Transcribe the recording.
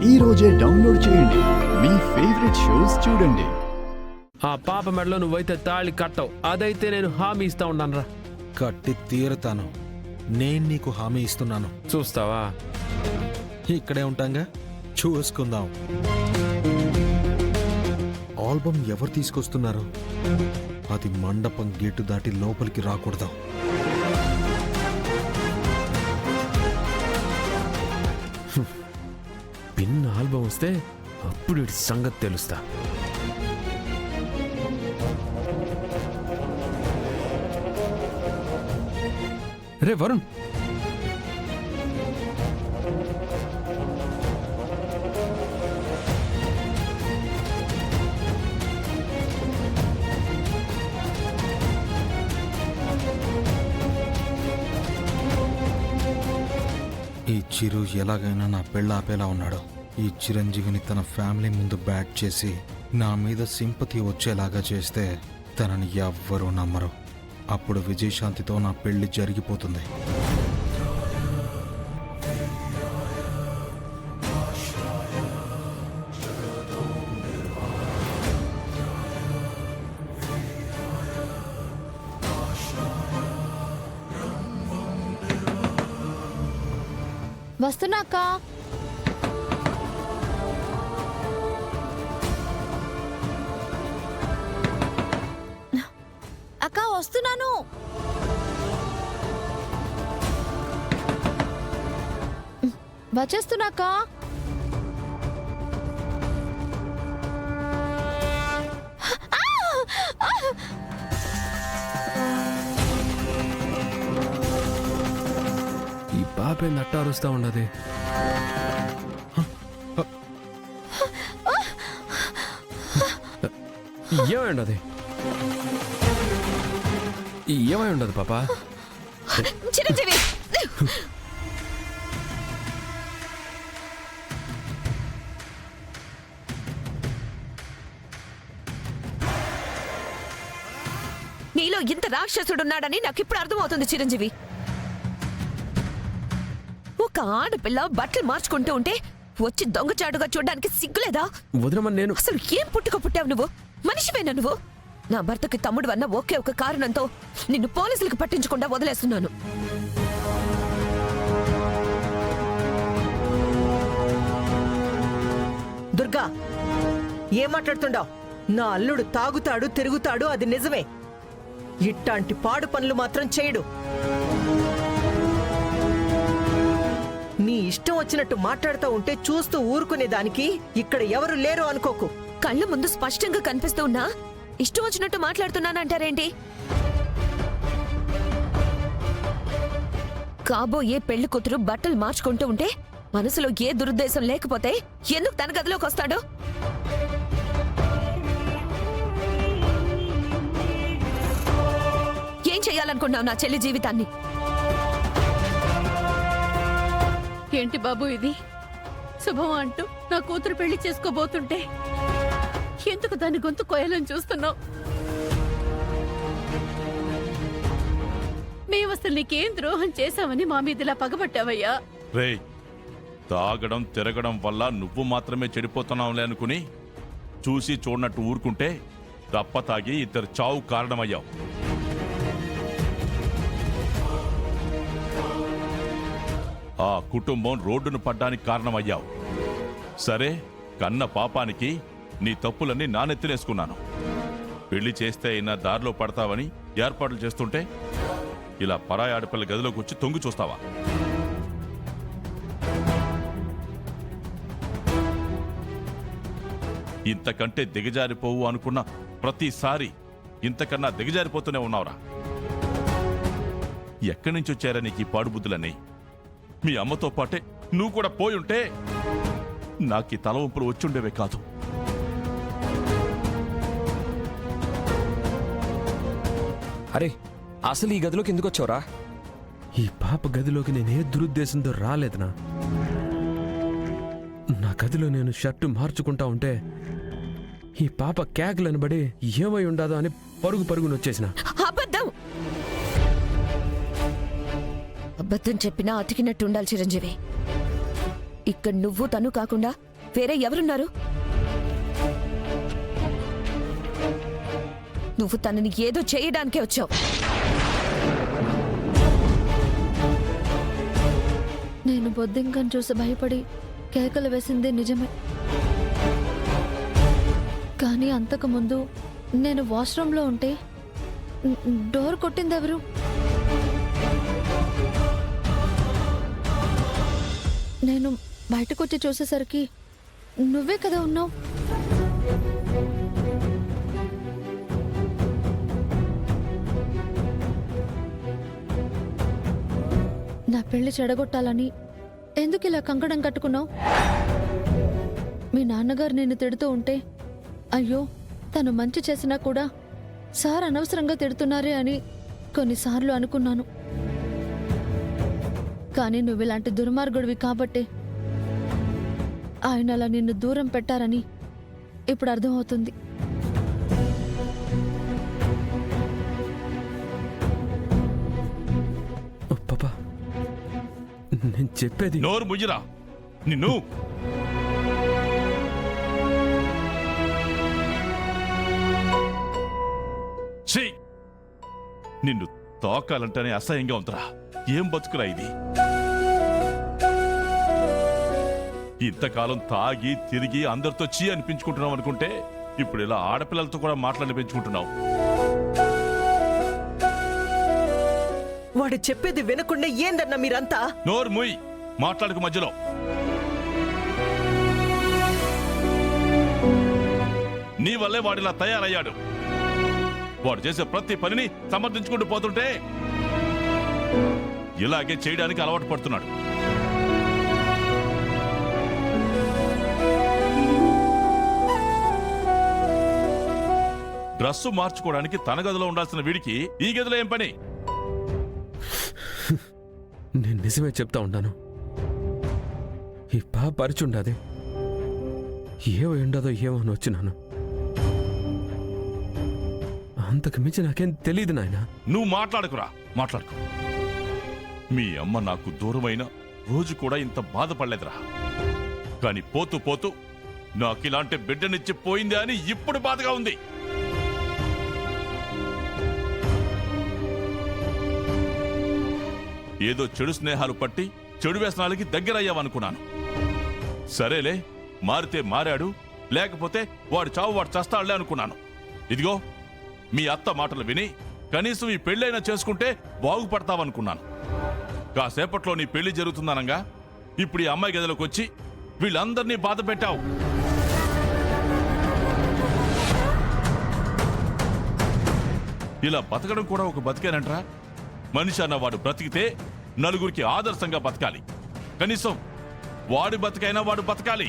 ఈ రోజే డౌన్లోడ్ చేయండి. మీ ఫేవరెట్ షోస్ చూడండి. ఆ పాప మెడలో నువ్వైతే తాళి కట్టవు, అదైతే నేను హామీ ఇస్తా ఉన్నానురా. కట్టి తీరుతాను. నేను నీకు హామీ ఇస్తున్నాను. చూస్తావా? ఇక్కడే ఉంటాంగా, చూసుకుందాం. ఆల్బమ్ ఎవరు తీసుకొస్తున్నారు? అది మండపం గేటు దాటి లోపలికి రాకూడదు. పిన్ ఆల్బమ్ వస్తే అప్పుడు వీడి సంగతి తెలుస్తా. రే వరుణ్, ఈ చిరు ఎలాగైనా నా పెళ్ళ ఆపేలా ఉన్నాడు. ఈ చిరంజీవిని తన ఫ్యామిలీ ముందు బ్యాట్ చేసి నా మీద సింపతి వచ్చేలాగా చేస్తే తనని ఎవ్వరూ నమ్మరు. అప్పుడు విజయశాంతితో నా పెళ్లి జరిగిపోతుంది. వస్తున్నాక అక్క వస్తున్నాను. వచ్చేస్తున్నాక ఈ పాపే నట్ట అరుస్తా ఉండదు. ఏమై ఉండదు, ఏమై ఉండదు పాప. చిరంజీవి నీలో ఇంత రాక్షసుడున్నాడని నాకు ఇప్పుడు అర్థమవుతుంది. చిరంజీవి, ఒక ఆడపిల్ల బట్టలు మార్చుకుంటూ ఉంటే వచ్చి దొంగచాటుగా చూడడానికి సిగ్గులేదా? వదినమని నేను అసలు ఏం పుట్టుక నువ్వు? మనిషివేనా నువ్వు? నా భర్తకి తమ్ముడు అన్న ఒకే ఒక కారణంతో నిన్ను పోలీసులకు పట్టించకుండా వదిలేస్తున్నాను. దుర్గా, ఏం మాట్లాడుతుండావు? నా అల్లుడు తాగుతాడు, తిరుగుతాడు, అది నిజమే. ఇట్టాంటి పాడు పనులు మాత్రం చేయడు. నీ ఇష్టం వచ్చినట్టు మాట్లాడుతూ ఉంటే చూస్తూ ఊరుకునేదానికి ఇక్కడ ఎవరు లేరు అనుకోకు. కళ్ళ ముందు స్పష్టంగా కనిపిస్తూ ఉన్నా ఇష్టం వచ్చినట్టు మాట్లాడుతున్నానంటారేంటి? కాబోయే పెళ్లి కూతురు బట్టలు మార్చుకుంటూ ఉంటే మనసులో ఏ దురుద్దేశం లేకపోతే ఎందుకు తన గదిలోకి వస్తాడు? ఏం చెయ్యాలనుకున్నావు నా చెల్లి జీవితాన్ని? ఏంటి బాబు ఇది? శుభం అంటూ నా కూతురు పెళ్లి చేసుకోబోతుంటే ఎందుకు దాని గొంతు కోయాలని చూస్తున్నావు? మేమసలు నీకేం ద్రోహం చేశామని మా మీద ఇలా పగబట్టావయ్యా? రేయ్, తాగడం తిరగడం వల్ల నువ్వు మాత్రమే చెడిపోతున్నావులే అనుకుని చూసి చూడనట్టు ఊరుకుంటే దప్ప తాగి ఇద్దరు చావు కారణమయ్యావు. ఆ కుటుంబం రోడ్డును పడ్డానికి కారణమయ్యావు. సరే, కన్న పాపానికి నీ తప్పులన్నీ నానెత్తినేసుకున్నాను. పెళ్లి చేస్తే అయినా దారిలో పడతావని ఏర్పాట్లు చేస్తుంటే ఇలా పరాయి ఆడపిల్ల గదిలోకి వచ్చి తొంగి చూస్తావా? ఇంతకంటే దిగజారిపోవు అనుకున్న ప్రతిసారి ఇంతకన్నా దిగజారిపోతూనే ఉన్నావురా. ఎక్కడి నుంచి వచ్చారా నీకు ఈ పాడుబుద్ధులన్నీ? మీ అమ్మతో పాటే నువ్వు కూడా పోయుంటే నాకు ఈ తలవంపులు వచ్చుండేవే కాదు. అరే, అసలు ఈ గదిలోకి ఎందుకు వచ్చావురా? ఈ పాప గదిలోకి నేనే దురుద్దేశంతో రాలేదనా. నా గదిలో నేను షర్టు మార్చుకుంటా ఉంటే ఈ పాప కేకలనబడి ఏమై ఉండదో అని పరుగు పరుగున వచ్చేసిన. అబద్ధం అబద్ధం చెప్పినా అతికినట్టు ఉండాలి చిరంజీవి. ఇక్కడ నువ్వు తను కాకుండా వేరే ఎవరున్నారు? నువ్వు తనని ఏదో చేయడానికే వచ్చావు. నేను బొద్దింకను చూసి భయపడి కేకలు వేసిందే నిజమే. కానీ అంతకుముందు నేను వాష్రూమ్లో ఉంటే డోర్ కొట్టిందెవరు? నేను బయటకొచ్చి చూసేసరికి నువ్వే కదా ఉన్నావు. నా పెళ్లి చెడగొట్టాలని ఎందుకు ఇలా కంకణం కట్టుకున్నావు? మీ నాన్నగారు నిన్ను తిడుతూ ఉంటే అయ్యో తను మంచి చేసినా కూడా సార్ అనవసరంగా తిడుతున్నారే అని కొన్నిసార్లు అనుకున్నాను. కానీ నువ్వు ఇలాంటి దుర్మార్గుడివి కాబట్టే ఆయన అలా నిన్ను దూరం పెట్టారని ఇప్పుడు అర్థమవుతుంది. పాపా, నేను చెప్పేది. నోరు ముయ్యరా నిన్ను. ఛీ! నిన్ను తాకాలంటేనే అసహ్యంగా ఉందిరా. ఏం బతుకురా ఇది? ఇంతకాలం తాగి తిరిగి అందరితో చీ అనిపించుకుంటున్నావు అనుకుంటే ఇప్పుడు ఇలా ఆడపిల్లలతో కూడా మాట్లాడిపించుకుంటున్నావు. వాడు చెప్పేది వినకుండా ఏందన్నా మీరంతా? నోరు ముయ్, మాట్లాడుకు మధ్యలో. నీ వల్లే వాడిలా తయారయ్యాడు. వాడు చేసే ప్రతి పనిని సమర్థించుకుంటూ పోతుంటే ఇలాగే చేయడానికి అలవాటు పడుతున్నాడు. డ్రస్సు మార్చుకోవడానికి తన గదిలో ఉండాల్సిన వీడికి ఈ గదిలో ఏం పని? నేను నిజమే చెప్తా ఉన్నాను. ఈ పాప పరిచుండాది. ఏమో ఉండదో ఏమో అని వచ్చినాను. అంతకు మించి నాకేం తెలియదు నాయన. నువ్వు మాట్లాడుకురా, మాట్లాడుకు. మీ అమ్మ నాకు దూరమైన రోజు కూడా ఇంత బాధపడలేదురా. కాని పోతూ పోతూ నాకు ఇలాంటి బిడ్డనిచ్చి పోయింది అని ఇప్పుడు బాధగా ఉంది. ఏదో చెడు స్నేహాలు పట్టి చెడు వ్యసనాలకి దగ్గరయ్యావనుకున్నాను. సరేలే, మారితే మారాడు, లేకపోతే వాడు చావు వాడు చస్తాడులే అనుకున్నాను. ఇదిగో మీ అత్త మాటలు విని కనీసం ఈ పెళ్ళైనా చేసుకుంటే బాగుపడతావనుకున్నాను. కాసేపట్లో నీ పెళ్లి జరుగుతుందనగా ఇప్పుడు ఈ అమ్మాయి గదిలోకి వచ్చి వీళ్ళందరినీ బాధ పెట్టావు. ఇలా బతకడం కూడా ఒక బతికేనంట్రా? మనిషి అన్న వాడు బ్రతికితే నలుగురికి ఆదర్శంగా బతకాలి. కనీసం వాడి బతికైనా వాడు బతకాలి.